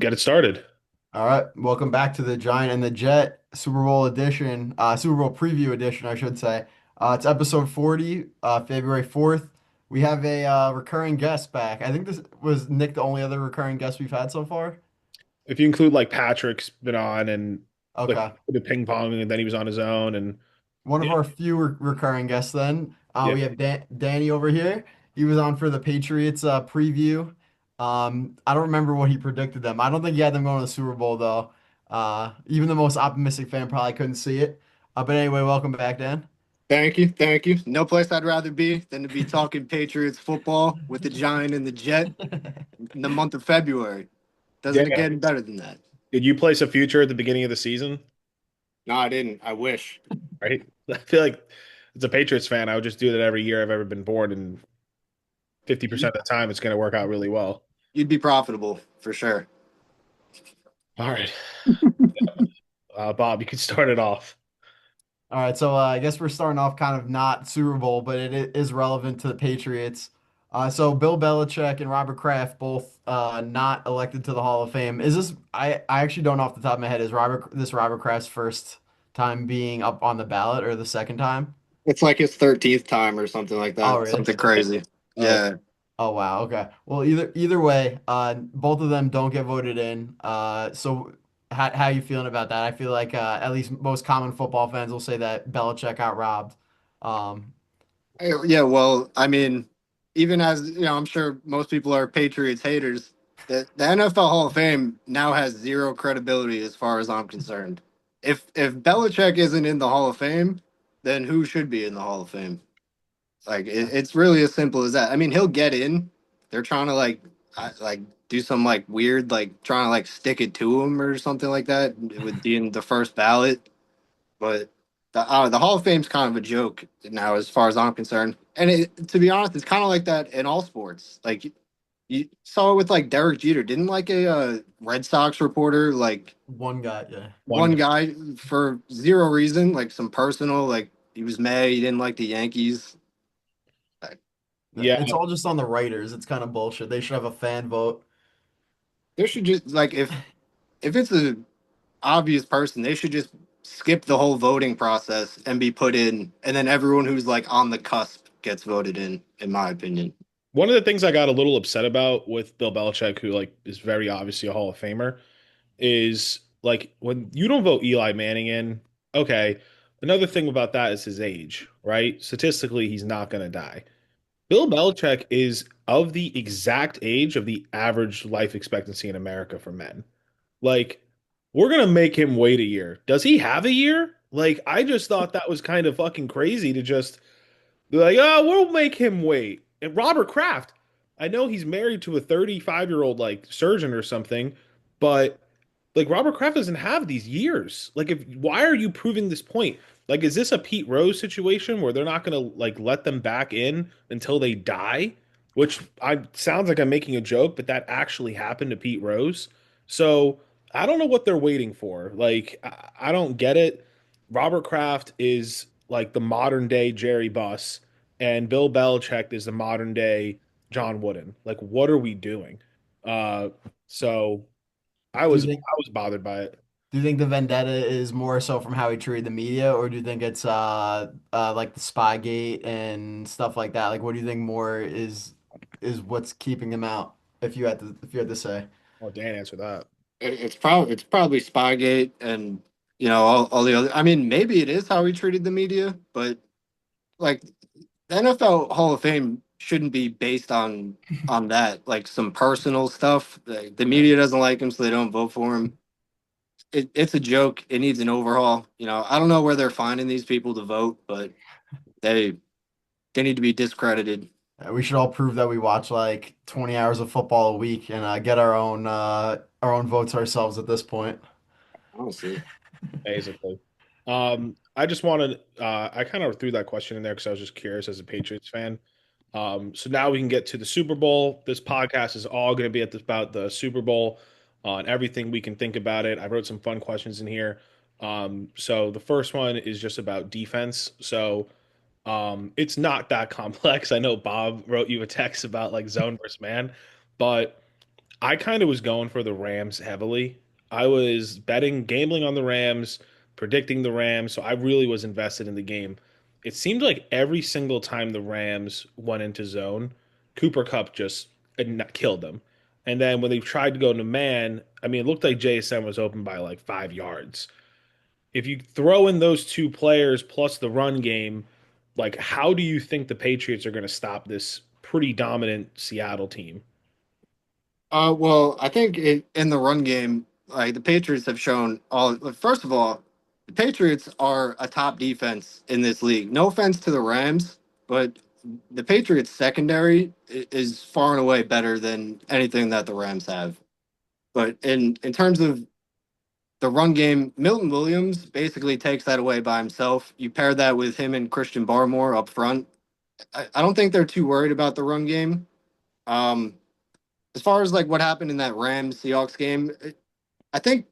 Get it started. All right, welcome back to the Giant and the Jet Super Bowl edition, Super Bowl preview edition, I should say. It's episode 40, February 4th. We have a recurring guest back. I think this was Nick, the only other recurring guest we've had so far. If you include like Patrick's been on and like Okay, the ping pong, and then he was on his own, and one of yeah, our few recurring guests then. yeah. We have Danny over here. He was on for the Patriots preview. I don't remember what he predicted them. I don't think he had them going to the Super Bowl though. Even the most optimistic fan probably couldn't see it. But anyway, welcome back, Dan. Thank you, thank you. No place I'd rather be than to be talking Patriots football with the Giant and the Jet in the month of February. Doesn't it Yeah. get any better than that? Did you place a future at the beginning of the season? No, I didn't. I wish. Right. I feel like as a Patriots fan, I would just do that every year I've ever been born, and 50% of the time it's going to work out really well. You'd be profitable for sure. All right, Bob, you can start it off. All right, so I guess we're starting off kind of not Super Bowl, but it is relevant to the Patriots. So Bill Belichick and Robert Kraft both not elected to the Hall of Fame. Is this? I actually don't know off the top of my head. Is Robert Kraft's first time being up on the ballot or the second time? It's like his 13th time or something like Oh, that. really? Something crazy. Oh, Yeah. Oh, wow. Okay. Well, either way, both of them don't get voted in. So how you feeling about that? I feel like at least most common football fans will say that Belichick got robbed. Um, Yeah, well, I mean, even as I'm sure most people are Patriots haters. The NFL Hall of Fame now has zero credibility as far as I'm concerned. If Belichick isn't in the Hall of Fame, then who should be in the Hall of Fame? Like it's really as simple as that. I mean, he'll get in. They're trying to like do some like weird like trying to like stick it to him or something like that with being the first ballot. But the Hall of Fame's kind of a joke now, as far as I'm concerned. And to be honest, it's kind of like that in all sports. Like you saw it with like Derek Jeter. Didn't like a Red Sox reporter like one guy, yeah. one. one guy for zero reason, like some personal, like he was mad he didn't like the Yankees. Like, Yeah, It's all just on the writers. It's kind of bullshit. They should have a fan vote. there should just like if it's a obvious person, they should just skip the whole voting process and be put in, and then everyone who's like on the cusp gets voted in my opinion. one of the things I got a little upset about with Bill Belichick, who like is very obviously a Hall of Famer, is like when you don't vote Eli Manning in, okay. Another thing about that is his age, right? Statistically, he's not going to die. Bill Belichick is of the exact age of the average life expectancy in America for men. Like, we're going to make him wait a year. Does he have a year? Like, I just thought that was kind of fucking crazy to just be like, oh, we'll make him wait. And Robert Kraft, I know he's married to a 35-year-old like surgeon or something, but like Robert Kraft doesn't have these years. Like, if why are you proving this point? Like, is this a Pete Rose situation where they're not gonna like let them back in until they die? Which I sounds like I'm making a joke, but that actually happened to Pete Rose. So I don't know what they're waiting for. Like, I don't get it. Robert Kraft is like the modern day Jerry Buss, and Bill Belichick is the modern day John Wooden. Like, what are we doing? Uh, so I Do you was think I was bothered by it. do you think the vendetta is more so from how he treated the media, or do you think it's like the Spygate and stuff like that? Like, what do you think more is what's keeping him out? If you had to say. Oh, Dan answered that. It's probably Spygate and all the other. I mean, maybe it is how he treated the media, but like the NFL Hall of Fame shouldn't be based on that, like some personal stuff. The media doesn't like him, so they don't vote for him. It's a joke. It needs an overhaul. I don't know where they're finding these people to vote, but they they need to be discredited. We should all prove that we watch like 20 hours of football a week and get our own votes ourselves at this point. Honestly, Basically. I just wanted I kind of threw that question in there because I was just curious as a Patriots fan. So now we can get to the Super Bowl. This podcast is all going to be about the Super Bowl on everything we can think about it. I wrote some fun questions in here. So the first one is just about defense. So it's not that complex. I know Bob wrote you a text about like zone versus man, but I kind of was going for the Rams heavily. I was betting, gambling on the Rams, predicting the Rams, so I really was invested in the game. It seemed like every single time the Rams went into zone, Cooper Kupp just killed them. And then when they tried to go into man, I mean, it looked like JSN was open by like 5 yards. If you throw in those two players plus the run game, like how do you think the Patriots are going to stop this pretty dominant Seattle team? Well, I think in the run game, like the Patriots have shown all. First of all, the Patriots are a top defense in this league. No offense to the Rams, but the Patriots secondary is far and away better than anything that the Rams have. But in terms of the run game, Milton Williams basically takes that away by himself. You pair that with him and Christian Barmore up front. I don't think they're too worried about the run game. Um, as far as like what happened in that Rams Seahawks game, I think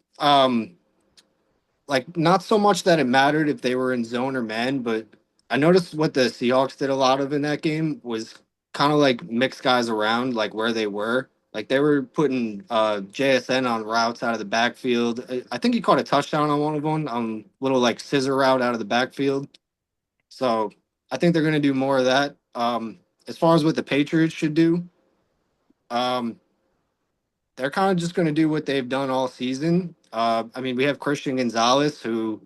like not so much that it mattered if they were in zone or man, but I noticed what the Seahawks did a lot of in that game was kind of like mix guys around like where they were. Like they were putting JSN on routes out of the backfield. I think he caught a touchdown on one of them, little like scissor route out of the backfield. So I think they're going to do more of that. As far as what the Patriots should do, um, they're kind of just going to do what they've done all season. I mean, we have Christian Gonzalez, who,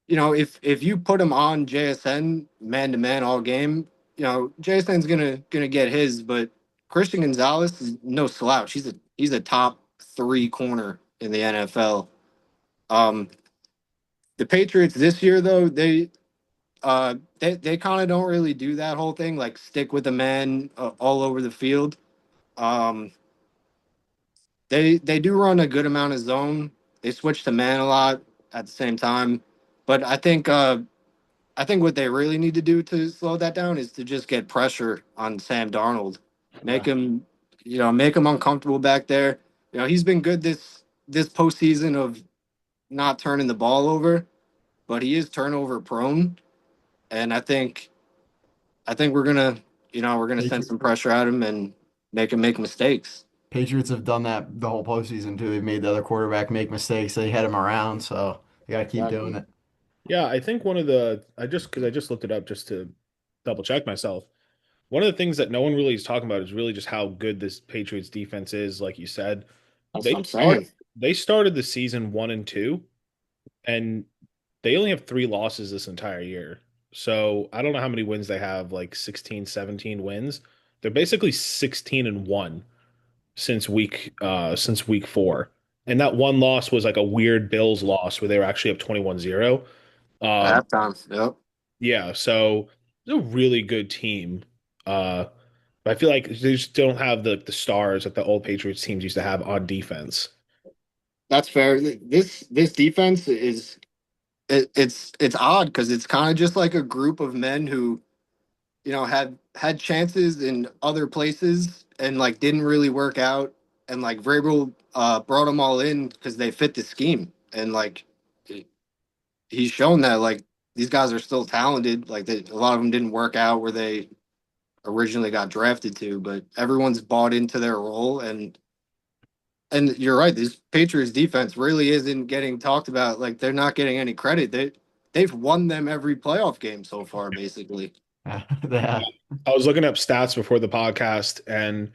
if you put him on JSN man to man all game, JSN's gonna get his. But Christian Gonzalez is no slouch. He's a top three corner in the NFL. Um, the Patriots this year, though, they kind of don't really do that whole thing, like stick with the man all over the field. Um, they do run a good amount of zone. They switch to man a lot at the same time, but I think what they really need to do to slow that down is to just get pressure on Sam Darnold, make Right. him make him uncomfortable back there. He's been good this postseason of not turning the ball over, but he is turnover prone, and I think we're gonna send Patri- some pressure at him and make him make mistakes. Patriots have done that the whole postseason too. They've made the other quarterback make mistakes. They had him around, so they got to keep doing Exactly. it. Yeah, I think one of the I just looked it up just to double check myself. One of the things that no one really is talking about is really just how good this Patriots defense is. Like you said, That's what they I'm start saying. they started the season 1-2, and they only have 3 losses this entire year. So I don't know how many wins they have, like 16, 17 wins. They're basically 16-1 since week 4. And that one loss was like a weird Bills loss where they were actually up 21-0. Um, At halftime. Yep. yeah, so they're a really good team. But I feel like they just don't have the stars that the old Patriots teams used to have on defense. That's fair. This defense it's odd because it's kind of just like a group of men who had chances in other places and like didn't really work out, and like Vrabel brought them all in because they fit the scheme, and like he's shown that like these guys are still talented. Like a lot of them didn't work out where they originally got drafted to, but everyone's bought into their role. And you're right. This Patriots defense really isn't getting talked about. Like they're not getting any credit. They've won them every playoff game so far, basically. They have. I was looking up stats before the podcast, and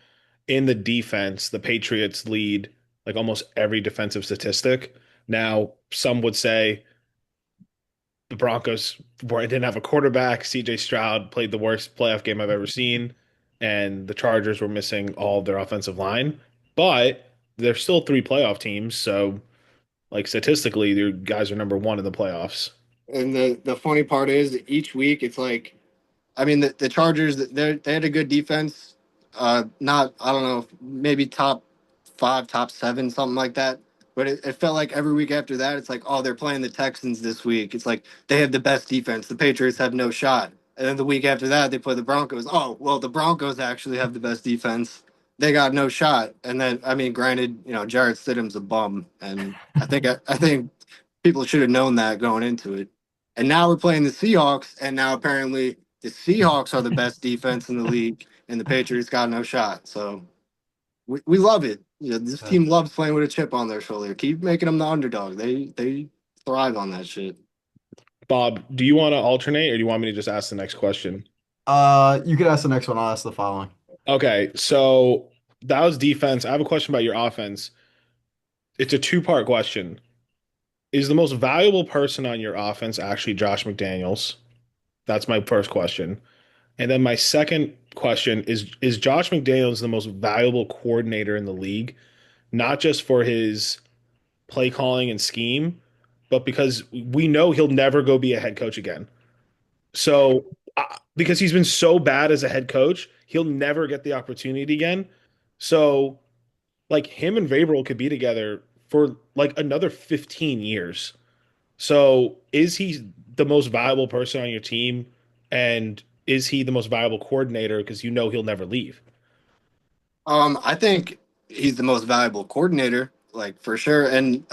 in the defense, the Patriots lead like almost every defensive statistic. Now, some would say the Broncos didn't have a quarterback. CJ Stroud played the worst playoff game I've ever seen, and the Chargers were missing all of their offensive line. But they're still 3 playoff teams, so like statistically, your guys are number 1 in the playoffs. And the funny part is each week it's like, I mean, the Chargers they had a good defense. Not I don't know, maybe top five, top seven, something like that. But it felt like every week after that, it's like, oh, they're playing the Texans this week. It's like they have the best defense. The Patriots have no shot. And then the week after that, they play the Broncos. Oh, well, the Broncos actually have the best defense. They got no shot. And then, I mean, granted, Jarrett Stidham's a bum, and I think people should have known that going into it. And now we're playing the Seahawks, and now apparently the Seahawks are the best defense in the league, and the Patriots got no shot. So we love it. Yeah, this team loves playing with a chip on their shoulder. Keep making them the underdog. They thrive on that shit. Bob, do you want to alternate or do you want me to just ask the next question? You could ask the next one. I'll ask the following. Okay, so that was defense. I have a question about your offense. It's a two-part question. Is the most valuable person on your offense actually Josh McDaniels? That's my first question. And then my second question is Josh McDaniels the most valuable coordinator in the league, not just for his play calling and scheme, but because we know he'll never go be a head coach again. So, because he's been so bad as a head coach, he'll never get the opportunity again. So, like him and Vrabel could be together for like another 15 years. So, is he the most valuable person on your team? And is he the most valuable coordinator? Because you know he'll never leave. I think he's the most valuable coordinator, like for sure. And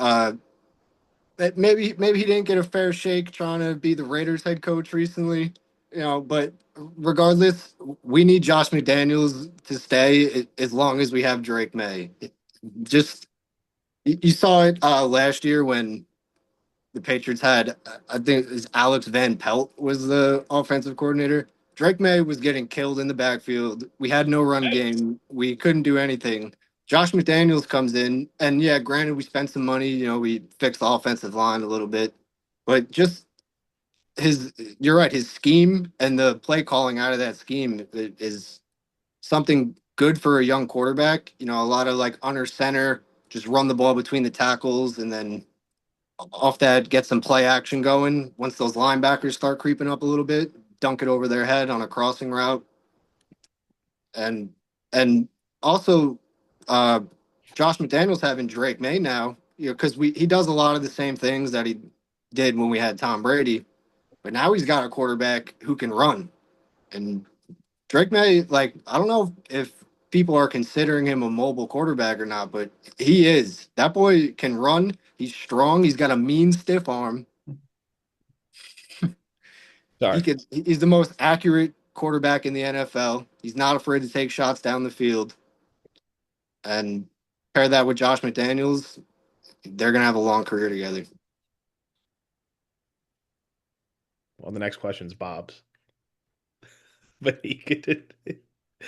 maybe he didn't get a fair shake trying to be the Raiders head coach recently, but regardless, we need Josh McDaniels to stay as long as we have Drake May. Just you saw it last year when the Patriots had, I think it was Alex Van Pelt was the offensive coordinator. Drake May was getting killed in the backfield. We had no run game. We couldn't do anything. Josh McDaniels comes in, and yeah, granted, we spent some money. We fixed the offensive line a little bit, but just you're right, his scheme and the play calling out of that scheme is something good for a young quarterback. A lot of like under center, just run the ball between the tackles, and then off that, get some play action going. Once those linebackers start creeping up a little bit, dunk it over their head on a crossing route, and and also uh, Josh McDaniels having Drake May now, because he does a lot of the same things that he did when we had Tom Brady, but now he's got a quarterback who can run, and Drake May, like, I don't know if people are considering him a mobile quarterback or not, but he is. That boy can run. He's strong. He's got a mean, stiff arm. Sorry. He's the most accurate quarterback in the NFL. He's not afraid to take shots down the field. And pair that with Josh McDaniels, they're gonna have a long career together. Well, the next question's Bob's, but he could.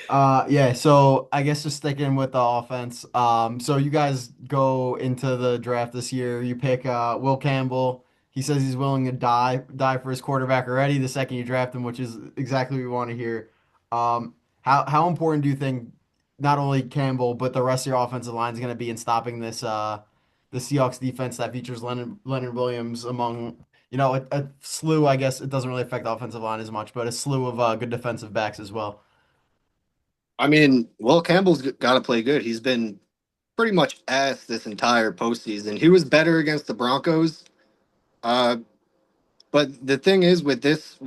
Yeah, so I guess just sticking with the offense. So you guys go into the draft this year, you pick Will Campbell. He says he's willing to die for his quarterback already the second you draft him, which is exactly what we want to hear. How important do you think not only Campbell but the rest of your offensive line is going to be in stopping this the Seahawks defense that features Leonard Williams among a slew, I guess it doesn't really affect the offensive line as much, but a slew of good defensive backs as well. I mean, Will Campbell's got to play good. He's been pretty much ass this entire postseason. He was better against the Broncos, uh, but the thing is with this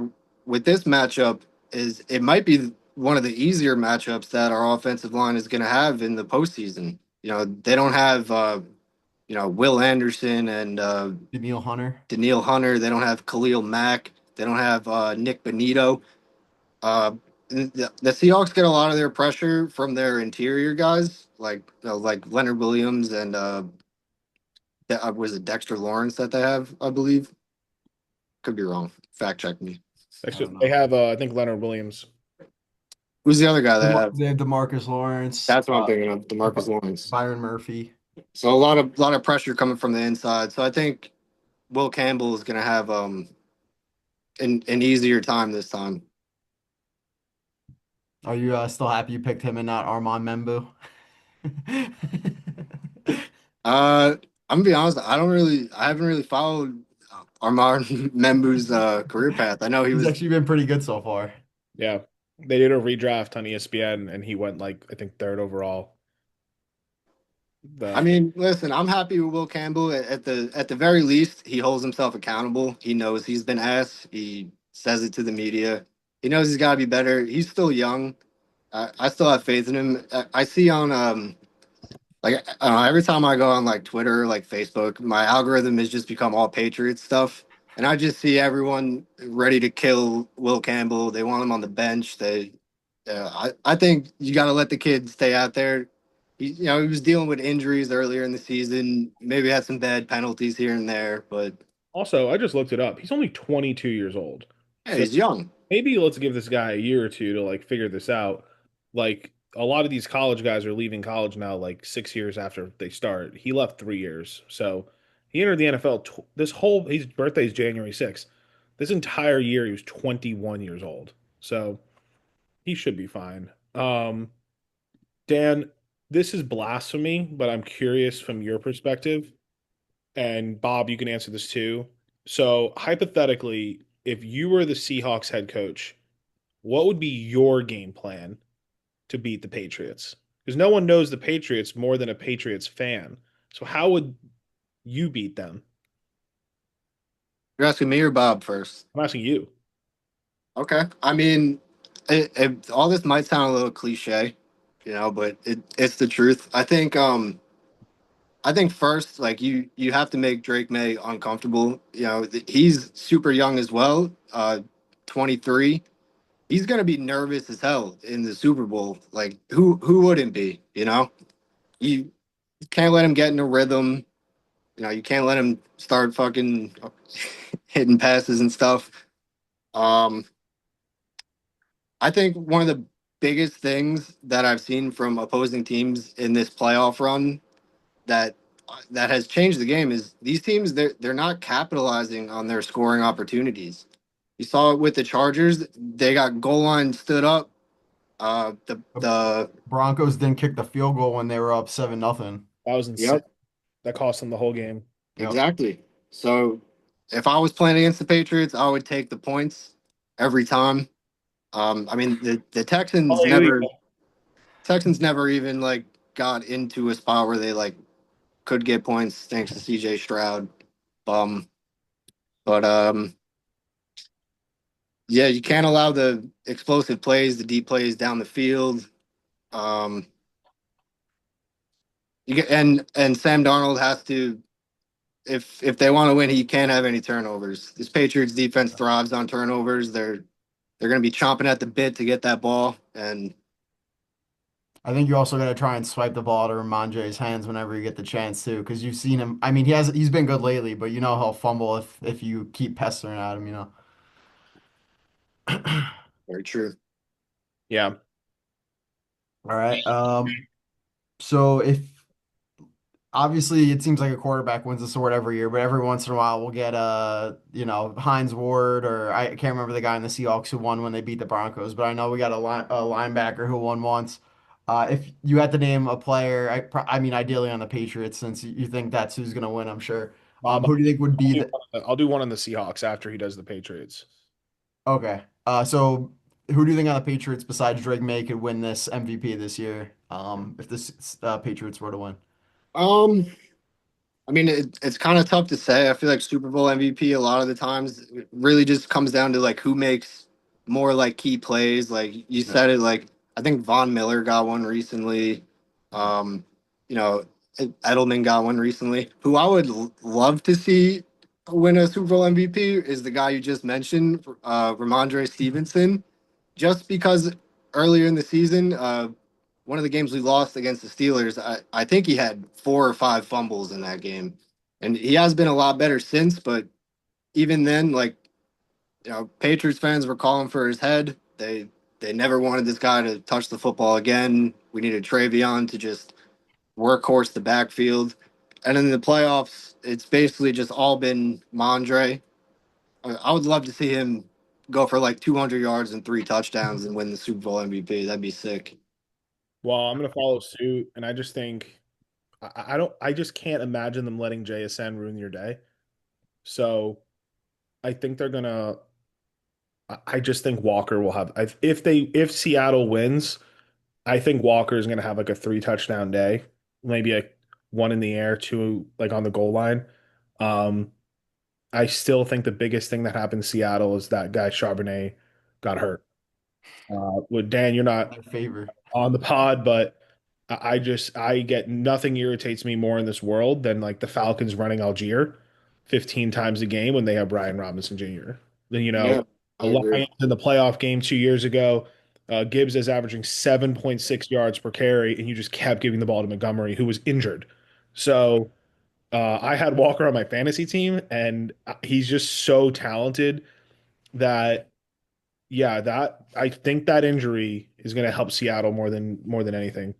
matchup is it might be one of the easier matchups that our offensive line is going to have in the postseason. They don't have Will Anderson and Daniil Hunter. Daniil Hunter. They don't have Khalil Mack. They don't have Nick Benito. The Seahawks get a lot of their pressure from their interior guys, like Leonard Williams and was it Dexter Lawrence that they have, I believe. Could be wrong. Fact check me. I don't They know. have, I think, Leonard Williams. Who's the other guy they have? They have DeMarcus Lawrence, That's what I'm thinking of, Demarcus Lawrence. Byron Murphy. So a lot of pressure coming from the inside. So I think Will Campbell is going to have an easier time this time. Are you still happy you picked him and not Armand Membu? I'm gonna be honest. I haven't really followed Armand Membu's career path. I know he He's was. actually been pretty good so far. Yeah. They did a redraft on ESPN and he went like, I think, third overall. I mean, listen, I'm happy with Will Campbell. At the very least, he holds himself accountable. He knows he's been asked. He says it to the media. He knows he's got to be better. He's still young. I still have faith in him. I see on like I don't know, every time I go on like Twitter, like Facebook, my algorithm has just become all Patriots stuff, and I just see everyone ready to kill Will Campbell. They want him on the bench. I think you got to let the kid stay out there. he was dealing with injuries earlier in the season. Maybe had some bad penalties here and there, but Also, I just looked it up. He's only 22 years old. yeah, So he's young. maybe let's give this guy a year or two to like figure this out. Like a lot of these college guys are leaving college now like 6 years after they start. He left 3 years. So he entered the NFL this whole his birthday is January 6th. This entire year he was 21 years old. So he should be fine. Dan, this is blasphemy, but I'm curious from your perspective. And Bob, you can answer this too. So, hypothetically, if you were the Seahawks head coach, what would be your game plan to beat the Patriots? Because no one knows the Patriots more than a Patriots fan. So, how would you beat them? You're asking me or Bob first? I'm asking you. Okay. I mean, all this might sound a little cliche, but it's the truth. I think first, like you have to make Drake May uncomfortable. He's super young as well, 23. He's gonna be nervous as hell in the Super Bowl. Like who wouldn't be? You can't let him get in a rhythm. You can't let him start fucking hitting passes and stuff. Um, I think one of the biggest things that I've seen from opposing teams in this playoff run that that has changed the game is these teams they're not capitalizing on their scoring opportunities. You saw it with the Chargers; they got goal line stood up. The The Broncos didn't kick the field goal when they were up 7-0. That was insane. Yep, That cost them the whole game. Yep. exactly. So if I was playing against the Patriots, I would take the points every time. I mean the Hallelujah. Texans never even like got into a spot where they like could get points thanks to CJ Stroud. Um, but yeah, you can't allow the explosive plays, the deep plays down the field. Um, and Sam Darnold has to if they want to win, he can't have any turnovers. This Patriots defense thrives on turnovers. They're going to be chomping at the bit to get that ball, and I think you also got to try and swipe the ball to Ramondre's hands whenever you get the chance too, because you've seen him. I mean, he's been good lately, but you know he'll fumble if you keep pestering at him, you know. very true. Yeah. All right. So if obviously it seems like a quarterback wins this award every year, but every once in a while we'll get Hines Ward, or I can't remember the guy in the Seahawks who won when they beat the Broncos, but I know we got a linebacker who won once. If you had to name a player, I mean ideally on the Patriots, since you think that's who's gonna win, I'm sure. Bob, Who do you think would be the I'll do one on the Seahawks after he does the Patriots. okay? So who do you think on the Patriots besides Drake May could win this MVP this year? If the Patriots were to win. Um, I mean, it's kind of tough to say. I feel like Super Bowl MVP a lot of the times it really just comes down to like who makes more like key plays. Like you said it, like I think Von Miller got one recently. Um, you know, Edelman got one recently. Who I would love to see win a Super Bowl MVP is the guy you just mentioned, Ramondre Stevenson, just because earlier in the season, one of the games we lost against the Steelers, I think he had 4 or 5 fumbles in that game. And he has been a lot better since, but even then, like, Patriots fans were calling for his head. They never wanted this guy to touch the football again. We needed Travion to just workhorse the backfield. And in the playoffs, it's basically just all been Mondre. I would love to see him go for like 200 yards and 3 touchdowns and win the Super Bowl MVP. That'd be sick. Well, I'm going to follow suit, and I just think I don't. I just can't imagine them letting JSN ruin your day. So I think they're gonna. I just think Walker will have. If Seattle wins, I think Walker is gonna have like a 3 touchdown day, maybe like one in the air, two like on the goal line. Um, I still think the biggest thing that happened in Seattle is that guy Charbonnet got hurt. With Dan, you're not Their favor. on the pod, but I get nothing irritates me more in this world than like the Falcons running Algier 15 times a game when they have Brian Robinson Jr. Then Yeah, the I agree. Lions in the playoff game 2 years ago, Gibbs is averaging 7.6 yards per carry, and you just kept giving the ball to Montgomery, who was injured. So I had Walker on my fantasy team, and he's just so talented that yeah, that I think that injury is going to help Seattle more than anything.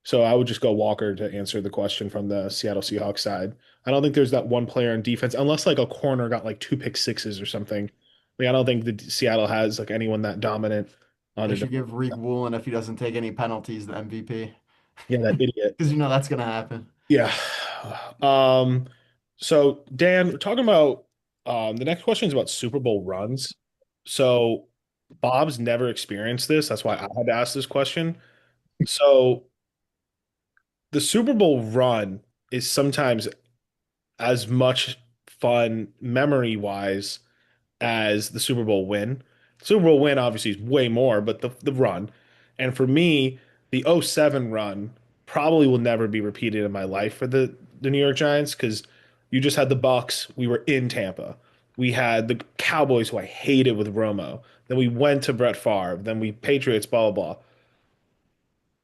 So I would just go Walker to answer the question from the Seattle Seahawks side. I don't think there's that one player on defense, unless like a corner got like two pick sixes or something. Like I don't think that Seattle has like anyone that dominant on They the. should give Reek Woolen, if he doesn't take any penalties, the MVP. Yeah, that idiot. Because you know that's gonna happen. Yeah. Um, so Dan, we're talking about the next question is about Super Bowl runs. So Bob's never experienced this. That's why I had to ask this question. So the Super Bowl run is sometimes as much fun memory wise as the Super Bowl win. Super Bowl win obviously is way more, but the run. And for me, the '07 run probably will never be repeated in my life for the New York Giants because you just had the Bucks. We were in Tampa. We had the Cowboys, who I hated with Romo. Then we went to Brett Favre. Then we Patriots, blah, blah, blah.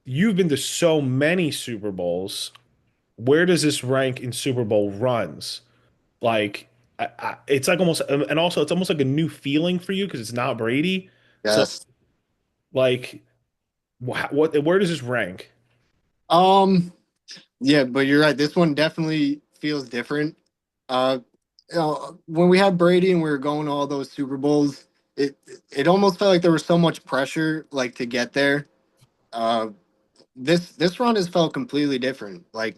You've been to so many Super Bowls. Where does this rank in Super Bowl runs? Like, it's like almost, and also it's almost like a new feeling for you because it's not Brady. So, Yes. like, where does this rank? Um, yeah, but you're right. This one definitely feels different. Uh, when we had Brady and we were going to all those Super Bowls, it it almost felt like there was so much pressure, like to get there. Uh, this run has felt completely different. Like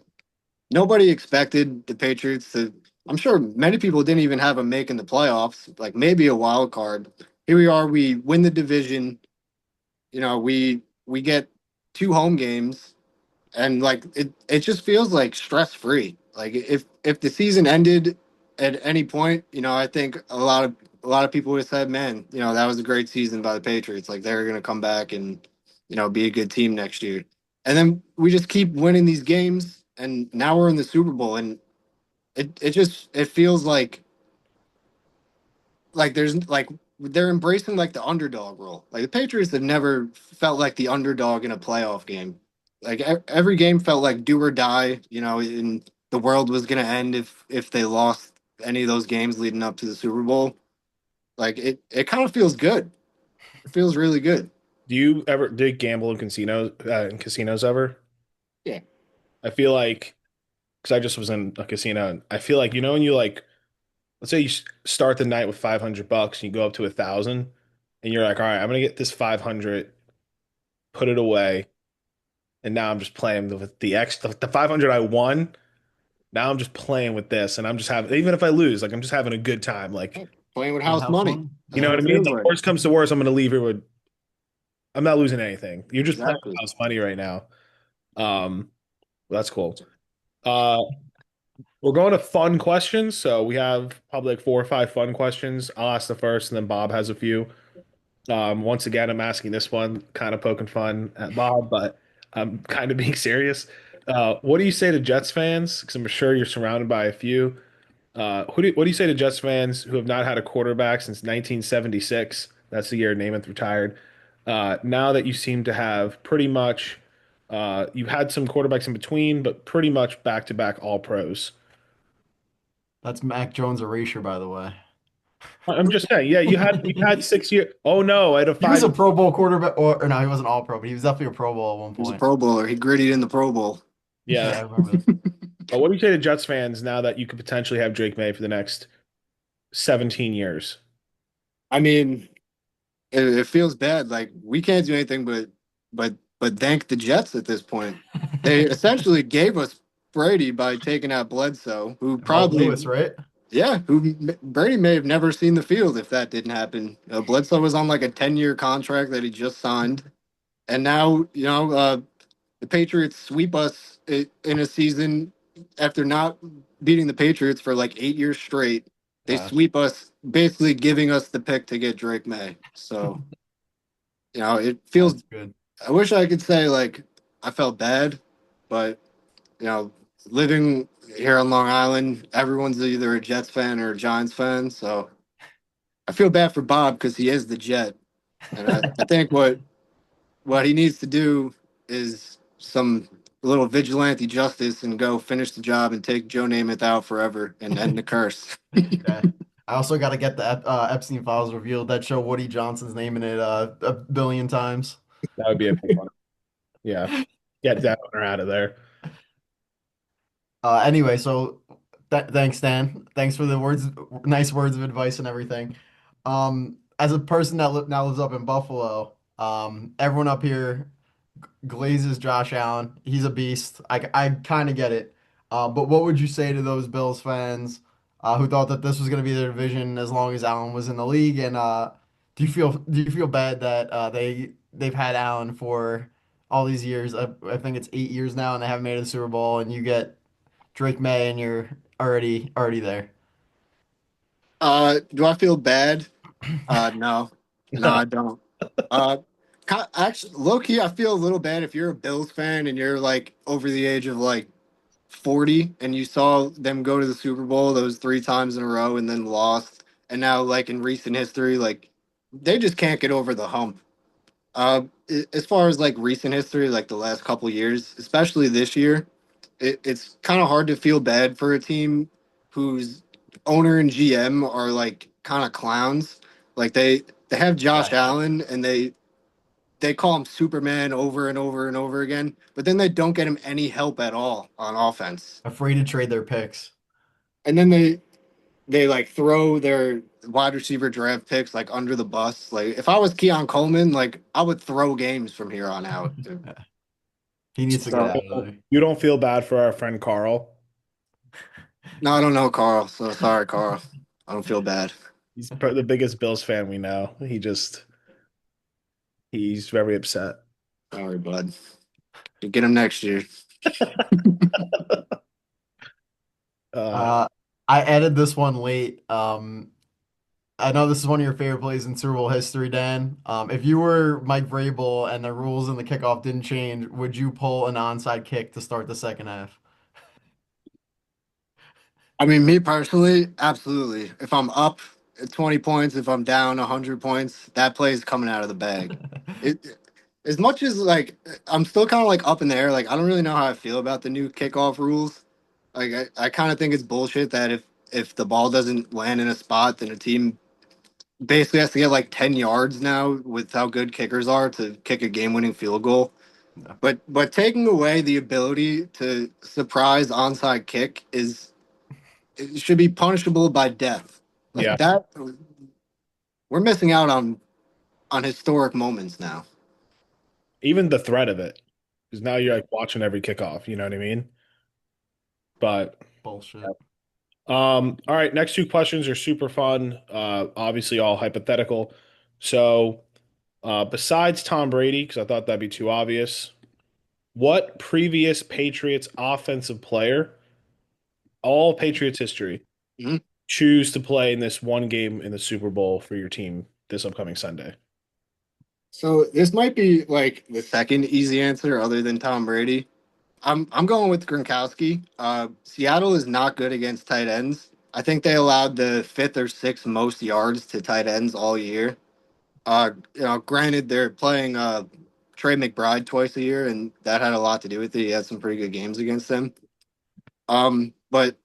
nobody expected the Patriots to. I'm sure many people didn't even have them making the playoffs. Like maybe a wild card. Here we are. We win the division. We get two home games and like it just feels like stress free. Like if the season ended at any point, I think a lot of people would have said, "Man, that was a great season by the Patriots. Like they're going to come back and be a good team next year." And then we just keep winning these games, and now we're in the Super Bowl, and it feels like there's like they're embracing like the underdog role. Like the Patriots have never felt like the underdog in a playoff game. Like every game felt like do or die, and the world was going to end if they lost any of those games leading up to the Super Bowl. Like it kind of feels good. It feels really good. Do you ever did gamble in casinos ever? Yeah. I feel like because I just was in a casino, and I feel like when you like, let's say you start the night with 500 bucks and you go up to 1,000, and you're like, all right, I'm gonna get this 500, put it away, and now I'm just playing with the 500 I won. Now I'm just playing with this, and I'm just having, even if I lose, like I'm just having a good time. Like, Playing with With house house money. money? you That's know Yeah. what what I it mean? feels Like, like. worst comes to worst, I'm gonna leave here with, I'm not losing anything. You're just playing Exactly. house money right now. Well, that's cool. Uh, we're going to fun questions, so we have probably like 4 or 5 fun questions. I'll ask the first, and then Bob has a few. Once again, I'm asking this one, kind of poking fun at Bob, but I'm kind of being serious. What do you say to Jets fans? Because I'm sure you're surrounded by a few. What do you say to Jets fans who have not had a quarterback since 1976? That's the year Namath retired. Now that you seem to have pretty much, you've had some quarterbacks in between, but pretty much back to back all pros. That's Mac Jones' erasure, by the way. I'm just saying, yeah, you had 6 years. Oh no, I had a He was five. a Pro Bowl quarterback, or no, he wasn't all pro, but he was definitely a Pro Bowl at one He was a point. Pro Bowler. He grittied in the Pro Bowl. Yeah. Yeah, I remember that. But what do you say to Jets fans now that you could potentially have Drake May for the next 17 years? I mean, it feels bad. Like we can't do anything but thank the Jets at this point. They essentially gave us Brady by taking out Bledsoe, who Mo Lewis, probably right? yeah, Brady may have never seen the field if that didn't happen. Bledsoe was on like a 10-year contract that he just signed, and now the Patriots sweep us in a season after not beating the Patriots for like 8 years straight. They Yeah, sweep us, basically giving us the pick to get Drake May. So it feels. that's good. I wish I could say like I felt bad, but you know, living here on Long Island, everyone's either a Jets fan or a Giants fan. So I feel bad for Bob because he is the Jet, and I think what what he needs to do is some little vigilante justice and go finish the job and take Joe Namath out forever and end the curse. Yeah. I also got to get the Epstein files revealed that show Woody Johnson's name in it a billion times. That would be a big one. Yeah. Get that owner out of there. Anyway, so thanks, Dan. Thanks for the words, nice words of advice and everything. As a person that now lives up in Buffalo, everyone up here glazes Josh Allen. He's a beast. I kind of get it. But what would you say to those Bills fans who thought that this was going to be their division as long as Allen was in the league? And do you feel bad that they've had Allen for all these years? I think it's 8 years now, and they haven't made it to the Super Bowl. And you get Drake May, and you're already there. Do I feel bad? No, no, No. I don't. Uh, actually, low key, I feel a little bad if you're a Bills fan and you're like over the age of like 40 and you saw them go to the Super Bowl those three times in a row and then lost. And now, like in recent history, like they just can't get over the hump. As far as like recent history, like the last couple years, especially this year, it's kind of hard to feel bad for a team whose owner and GM are like kind of clowns. Like they have Josh Yeah, Allen and they call him Superman over and over and over again, but then they don't get him any help at all on offense. afraid to trade their picks. And then they like throw their wide receiver draft picks like under the bus. Like if I was Keon Coleman, like I would throw games from here on out. He needs to get So out of there. You don't feel bad for our friend Carl. no, I don't know Carl. So sorry, Carl. I don't feel bad. The biggest Bills fan we know. He's very upset. Sorry, bud. You get him next year. Uh, Uh, I added this one late. I know this is one of your favorite plays in Super Bowl history, Dan. If you were Mike Vrabel and the rules in the kickoff didn't change, would you pull an onside kick to start the second half? I mean, me personally, absolutely. If I'm up 20 points, if I'm down 100 points, that play is coming out of the bag. It as much as like I'm still kind of like up in the air. Like I don't really know how I feel about the new kickoff rules. Like I kind of think it's bullshit that if the ball doesn't land in a spot, then a team basically has to get like 10 yards now with how good kickers are to kick a game-winning field goal. No. But taking away the ability to surprise onside kick is it should be punishable by death. Like yeah. that, we're missing out on historic moments now. Even the threat of it. Because now you're like watching every kickoff, you know what I mean? But Bullshit. all right, next two questions are super fun. Obviously all hypothetical. So besides Tom Brady, because I thought that'd be too obvious, what previous Patriots offensive player, all Patriots history, Mhm. choose to play in this one game in the Super Bowl for your team this upcoming Sunday? So this might be like the second easy answer other than Tom Brady. I'm going with Gronkowski. Seattle is not good against tight ends. I think they allowed the fifth or sixth most yards to tight ends all year. Granted they're playing Trey McBride twice a year, and that had a lot to do with it. He had some pretty good games against them. But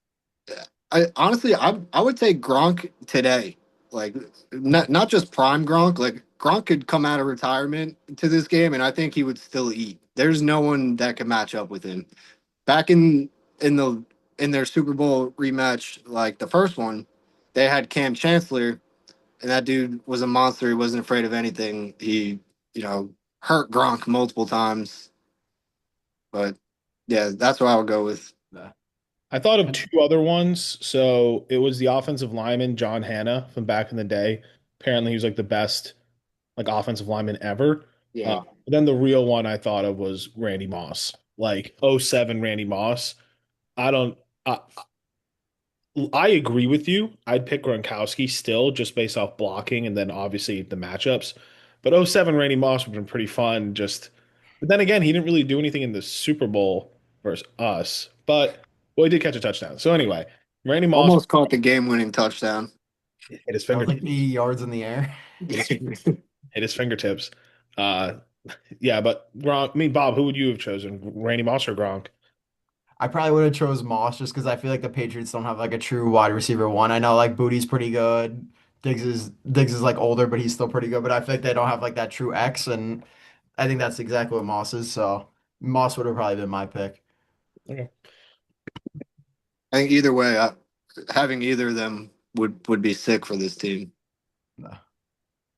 I honestly, I would take Gronk today. Like not just prime Gronk. Like Gronk could come out of retirement to this game, and I think he would still eat. There's no one that could match up with him. Back in the in their Super Bowl rematch, like the first one, they had Cam Chancellor, and that dude was a monster. He wasn't afraid of anything. He, hurt Gronk multiple times. But yeah, that's what I would go with. Nah. I thought of two other ones. So it was the offensive lineman, John Hanna, from back in the day. Apparently he was like the best like offensive lineman ever. Yeah. But then the real one I thought of was Randy Moss. Like '07 Randy Moss. I don't I agree with you. I'd pick Gronkowski still just based off blocking and then obviously the matchups. But '07 Randy Moss would have been pretty fun. But then again, he didn't really do anything in the Super Bowl versus us. But well, he did catch a touchdown. So anyway, Randy Moss Almost caught the game-winning touchdown. hit his That was like fingertips. 80 yards in the air. Hit his, hit his fingertips. Yeah, but Gronk. I mean, Bob, who would you have chosen? Randy Moss or Gronk? I probably would have chose Moss just because I feel like the Patriots don't have like a true wide receiver one. I know like Booty's pretty good. Diggs is like older, but he's still pretty good. But I feel like they don't have like that true X, and I think that's exactly what Moss is. So Moss would have probably been my pick. Okay. I think either way, having either of them would be sick for this team. No.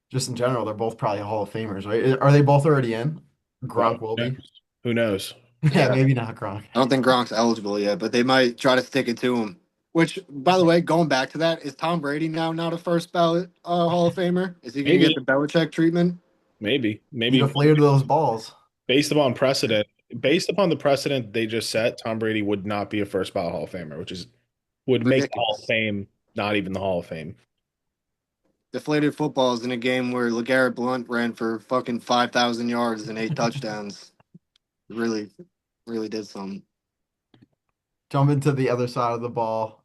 Just in general, they're both probably Hall of Famers, right? Are they both already in? Well, Gronk will be. who knows? Yeah, Yeah, maybe not Gronk. I don't think Gronk's eligible yet, but they might try to stick it to him. Which, by the way, going back to that, is Tom Brady now not a first ballot Hall of Famer? Is he going to get Maybe, the Belichick treatment? He maybe deflated those balls. based upon precedent, based upon the precedent they just set, Tom Brady would not be a first ballot Hall of Famer, which is would make the Hall of Ridiculous. Fame not even the Hall of Fame. Deflated footballs in a game where LeGarrette Blount ran for fucking 5,000 yards and 8 touchdowns. Really, really did something. Jumping to the other side of the ball.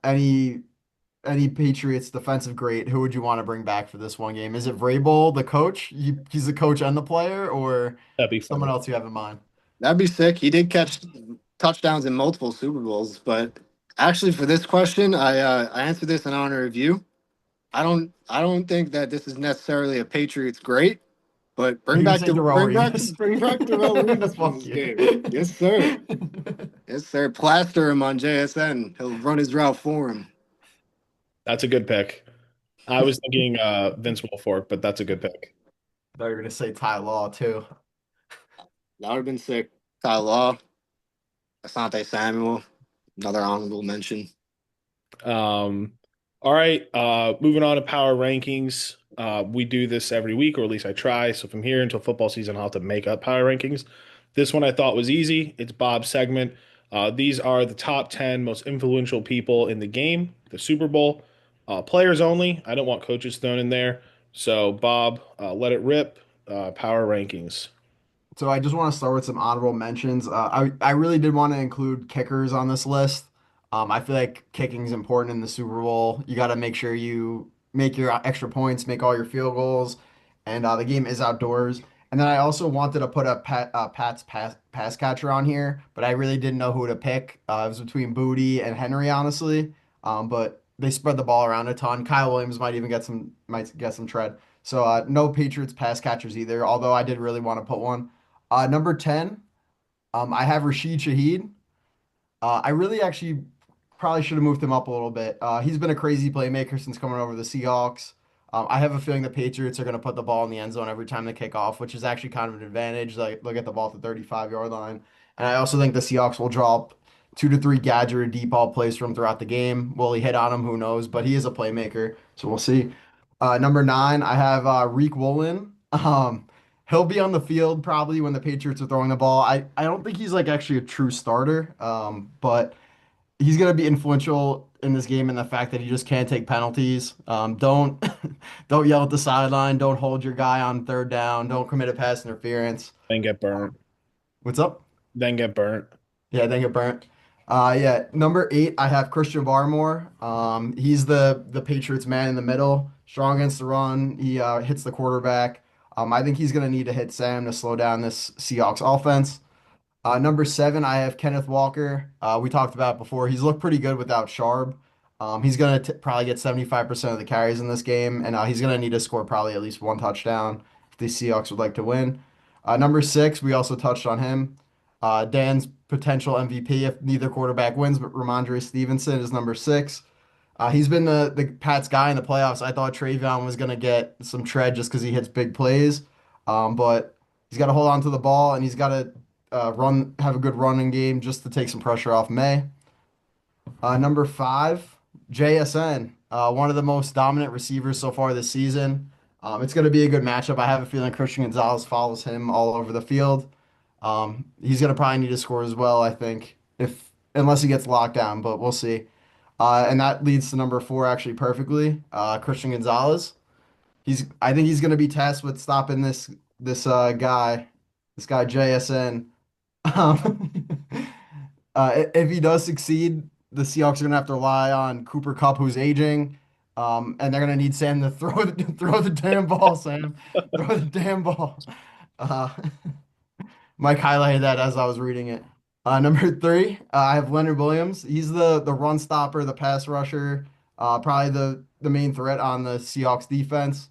Any Patriots defensive great, who would you want to bring back for this one game? Is it Vrabel, the coach? He's the coach and the player, or That'd be someone funny. else you have in mind? That'd be sick. He did catch touchdowns in multiple Super Bowls, but actually, for this question, I answered this in honor of you. I don't think that this is necessarily a Patriots great, but Are you gonna say Darrell Revis? bring back Darrell Revis for Fuck this game. you. Yes, sir. Yes, sir. Plaster him on JSN. He'll run his route for him. That's a good pick. I was thinking Vince Wilfork, but that's a good pick. I thought you were gonna say Ty Law too. That would have been sick. Ty Law, Asante Samuel, another honorable mention. Um, all right, moving on to power rankings. We do this every week, or at least I try. So from here until football season, I'll have to make up power rankings. This one I thought was easy. It's Bob's segment. These are the top 10 most influential people in the game, the Super Bowl. Players only. I don't want coaches thrown in there. So, Bob, let it rip. Power rankings. So I just want to start with some honorable mentions. I really did want to include kickers on this list. I feel like kicking is important in the Super Bowl. You got to make sure you make your extra points, make all your field goals, and the game is outdoors. And then I also wanted to put a Pat's pass catcher on here, but I really didn't know who to pick. It was between Booty and Henry, honestly. But they spread the ball around a ton. Kyle Williams might get some tread. So no Patriots pass catchers either. Although I did really want to put one. Number 10, I have Rashid Shaheed. I really actually probably should have moved him up a little bit. He's been a crazy playmaker since coming over the Seahawks. I have a feeling the Patriots are going to put the ball in the end zone every time they kick off, which is actually kind of an advantage. Like, look at the ball at the 35-yard line. And I also think the Seahawks will drop 2 to 3 gadget or deep ball plays from throughout the game. Will he hit on him? Who knows? But he is a playmaker, so we'll see. Number 9, I have Reek Woolen. He'll be on the field probably when the Patriots are throwing the ball. I don't think he's like actually a true starter, but he's going to be influential in this game in the fact that he just can't take penalties. Don't don't yell at the sideline. Don't hold your guy on third down. Don't commit a pass interference. Then get burnt. What's up? Then get burnt. Yeah, then get burnt. Yeah, number 8, I have Christian Barmore. He's the Patriots man in the middle, strong against the run. He hits the quarterback. I think he's going to need to hit Sam to slow down this Seahawks offense. Number 7, I have Kenneth Walker. We talked about it before. He's looked pretty good without Sharp. He's going to probably get 75% of the carries in this game, and he's going to need to score probably at least one touchdown if the Seahawks would like to win. Number 6, we also touched on him. Dan's potential MVP if neither quarterback wins, but Ramondre Stevenson is number 6. He's been the Pats guy in the playoffs. I thought Travion was going to get some tread just because he hits big plays, but he's got to hold on to the ball and he's got to have a good running game just to take some pressure off May. Number 5, JSN, one of the most dominant receivers so far this season. It's going to be a good matchup. I have a feeling Christian Gonzalez follows him all over the field. He's going to probably need to score as well, I think, if unless he gets locked down, but we'll see. And that leads to number 4 actually perfectly. Christian Gonzalez. I think he's going to be tasked with stopping this guy JSN. Um, if he does succeed, the Seahawks are going to have to rely on Cooper Kupp, who's aging. And they're going to need Sam to throw the damn ball, Sam. Throw the damn ball. Uh, Mike highlighted that as I was reading it. Number three, I have Leonard Williams. He's the run stopper, the pass rusher, probably the main threat on the Seahawks defense.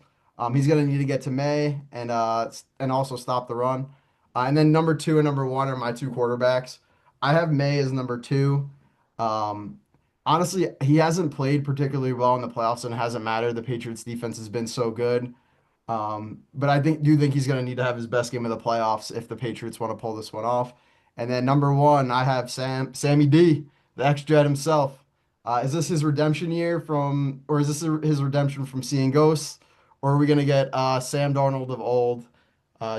He's gonna need to get to May and also stop the run. And then number two and number one are my two quarterbacks. I have May as number two. Um, Honestly, he hasn't played particularly well in the playoffs, and it hasn't mattered. The Patriots defense has been so good. But I do think he's going to need to have his best game of the playoffs if the Patriots want to pull this one off. And then number one, I have Sammy D, the ex-Jet himself. Is this his redemption year or is this his redemption from seeing ghosts, or are we going to get Sam Darnold of old,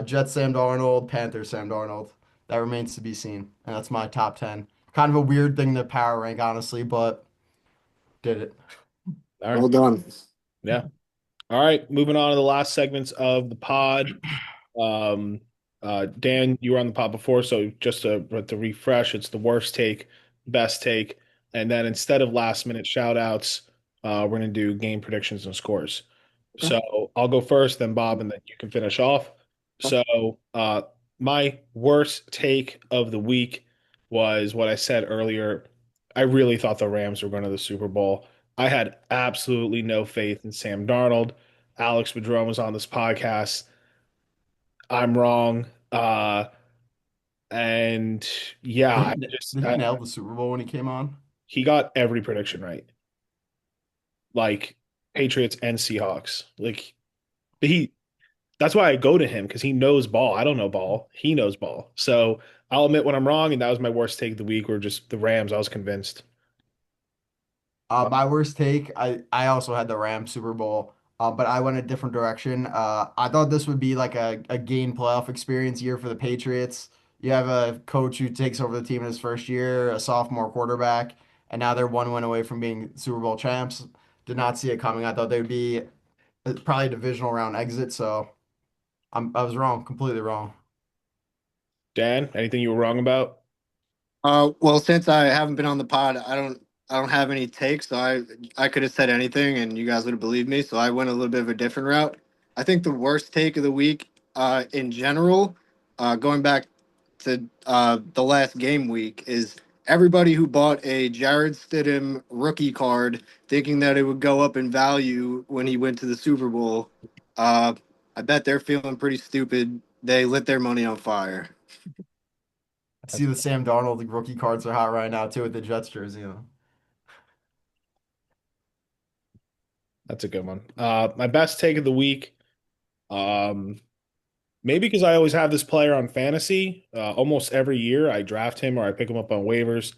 Jet Sam Darnold, Panther Sam Darnold? That remains to be seen, and that's my top 10. Kind of a weird thing to power rank, honestly, but did it. All right. Well done. Yeah. All right. Moving on to the last segments of the pod. Um, Dan, you were on the pod before, so just to refresh, it's the worst take, best take, and then instead of last minute shout outs, we're gonna do game predictions and scores. So I'll go first, then Bob, and then you can finish off. So my worst take of the week was what I said earlier. I really thought the Rams were going to the Super Bowl. I had absolutely no faith in Sam Darnold. Alex Padron was on this podcast. I'm wrong. And yeah, Did he nail the Super Bowl when he came on? he got every prediction right. Like Patriots and Seahawks. Like he that's why I go to him because he knows ball. I don't know ball. He knows ball. So I'll admit when I'm wrong, and that was my worst take of the week, or just the Rams. I was convinced. My worst take, I also had the Rams Super Bowl, but I went a different direction. I thought this would be like a game playoff experience year for the Patriots. You have a coach who takes over the team in his first year, a sophomore quarterback, and now they're one win away from being Super Bowl champs. Did not see it coming. I thought they would be probably a divisional round exit, so I was wrong, completely wrong. Dan, anything you were wrong about? Well, since I haven't been on the pod, I don't have any takes, so I could have said anything and you guys would have believed me. So I went a little bit of a different route. I think the worst take of the week, in general, going back to the last game week, is everybody who bought a Jared Stidham rookie card thinking that it would go up in value when he went to the Super Bowl. Uh, I bet they're feeling pretty stupid. They lit their money on fire. I see That's the Sam Darnold rookie cards are hot right now too with the Jets jersey. that's a good one. My best take of the week. Um, Maybe because I always have this player on fantasy. Almost every year I draft him or I pick him up on waivers.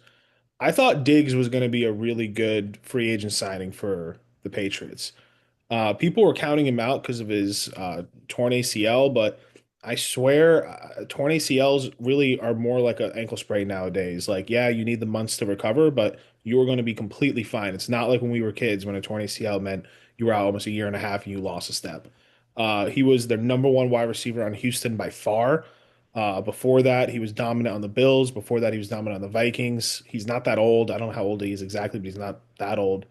I thought Diggs was going to be a really good free agent signing for the Patriots. People were counting him out because of his torn ACL, but I swear, torn ACLs really are more like an ankle sprain nowadays. Like, yeah, you need the months to recover, but you're going to be completely fine. It's not like when we were kids when a torn ACL meant you were out almost a year and a half and you lost a step. He was their number one wide receiver on Houston by far. Before that, he was dominant on the Bills. Before that, he was dominant on the Vikings. He's not that old. I don't know how old he is exactly, but he's not that old.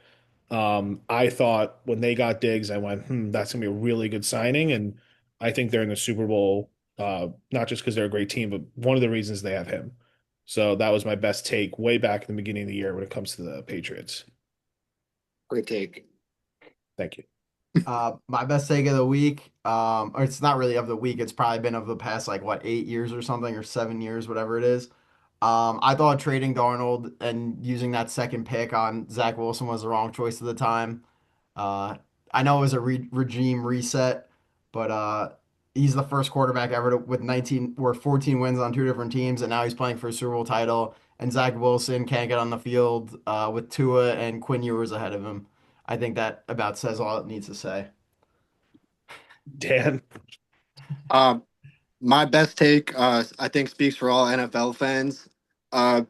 I thought when they got Diggs, I went, that's gonna be a really good signing, and I think they're in the Super Bowl, not just because they're a great team, but one of the reasons they have him. So that was my best take way back in the beginning of the year when it comes to the Patriots. Great take. Thank you. My best take of the week, or it's not really of the week. It's probably been of the past like what 8 years or something, or 7 years, whatever it is. I thought trading Darnold and using that second pick on Zach Wilson was the wrong choice at the time. Uh, I know it was a regime reset, but he's the first quarterback ever with 19 or 14 wins on two different teams, and now he's playing for a Super Bowl title. And Zach Wilson can't get on the field with Tua and Quinn Ewers ahead of him. I think that about says all it needs to say. Dan, Uh, my best take, I think, speaks for all NFL fans. Uh,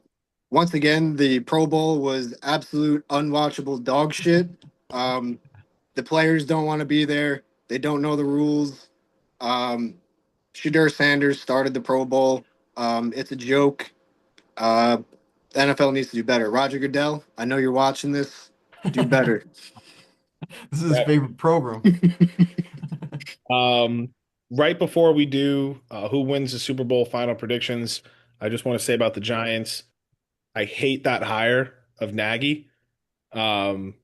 Once again, the Pro Bowl was absolute unwatchable dog shit. Um, the players don't want to be there. They don't know the rules. Um, Shadur Sanders started the Pro Bowl. It's a joke. Uh, the NFL needs to do better. Roger Goodell, I know you're watching this. Do better. This is his favorite program. um, right before we do who wins the Super Bowl final predictions, I just want to say about the Giants. I hate that hire of Nagy. Um,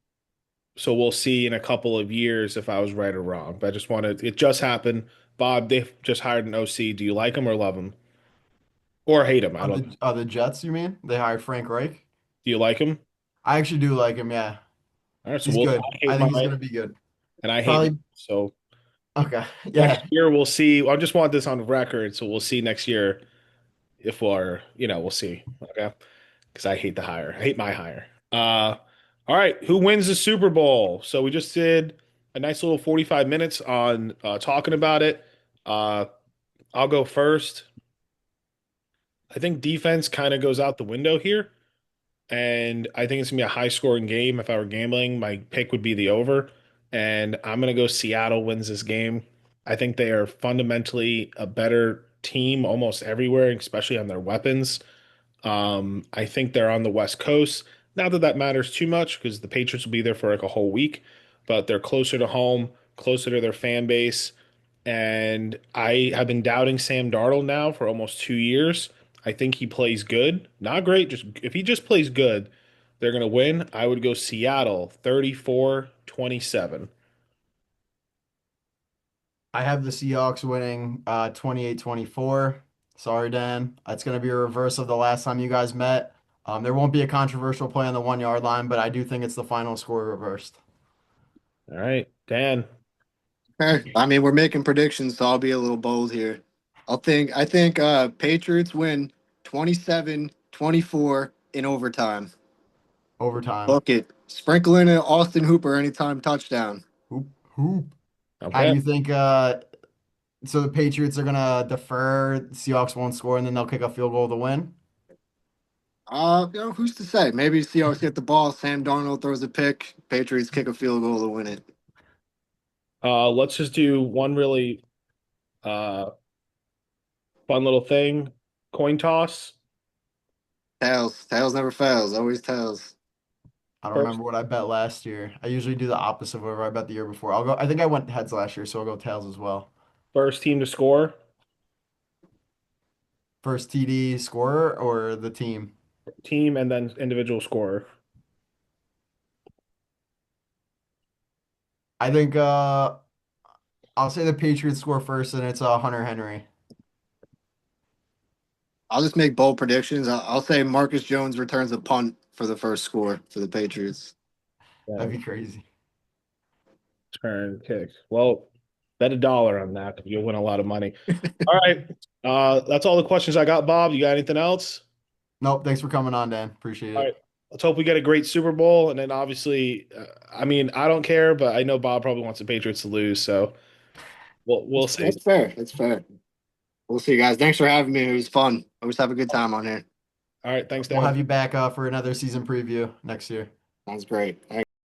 so we'll see in a couple of years if I was right or wrong. But I just wanted it just happened. Bob, they just hired an OC. Do you like him or love him? Or hate him? I don't know. The Jets, you mean? They hired Frank Reich. Do you like him? I actually do like him. Yeah, All right, so he's we'll good. I hate I think he's my gonna be good. and I hate my, Probably so okay. next Yeah, year we'll see. I just want this on record, so we'll see next year if we're, we'll see. Okay. Because I hate the hire. I hate my hire. All right, who wins the Super Bowl? So we just did a nice little 45 minutes on talking about it. Uh, I'll go first. I think defense kind of goes out the window here, and I think it's gonna be a high scoring game. If I were gambling, my pick would be the over, and I'm gonna go Seattle wins this game. I think they are fundamentally a better team almost everywhere, especially on their weapons. I think they're on the West Coast. Not that that matters too much because the Patriots will be there for like a whole week, but they're closer to home, closer to their fan base. And I have been doubting Sam Darnold now for almost 2 years. I think he plays good. Not great, just if he just plays good, they're going to win. I would go Seattle 34-27. I have the Seahawks winning 28-24. Sorry, Dan. It's gonna be a reverse of the last time you guys met. There won't be a controversial play on the 1 yard line, but I do think it's the final score reversed. All right, Dan. I mean, we're making predictions, so I'll be a little bold here. I think Patriots win 27-24 in overtime. Overtime. Book it. Sprinkle in an Austin Hooper anytime touchdown. Hoop, hoop. How do Okay. you think so the Patriots are gonna defer, Seahawks won't score, and then they'll kick a field goal to win? Who's to say? Maybe Seahawks get the ball, Sam Darnold throws a pick, Patriots kick a field goal to win it. Let's just do one really uh fun little thing. Coin toss. Tails. Tails never fails. Always tails. I don't First remember what I bet last year. I usually do the opposite of whatever I bet the year before. I'll go, I think I went heads last year, so I'll go tails as well. first team to score. First TD scorer or the team? Team and then individual scorer. I think I'll say the Patriots score first, and it's Hunter Henry. I'll just make bold predictions. I'll say Marcus Jones returns a punt for the first score for the Patriots. That'd Yeah, be crazy. turn kick. Well, bet $1 on that. You'll win a lot of money. All right. That's all the questions I got, Bob. You got anything else? Nope. Thanks for coming on, Dan. Appreciate All it. right. Let's hope we get a great Super Bowl. And then obviously, I mean, I don't care, but I know Bob probably wants the Patriots to lose. So we'll see. That's fair. That's fair. We'll see, guys. Thanks for having me. It was fun. Always have a good time on here. All right. Thanks, We'll Dan. have you back for another season preview next year. Sounds great.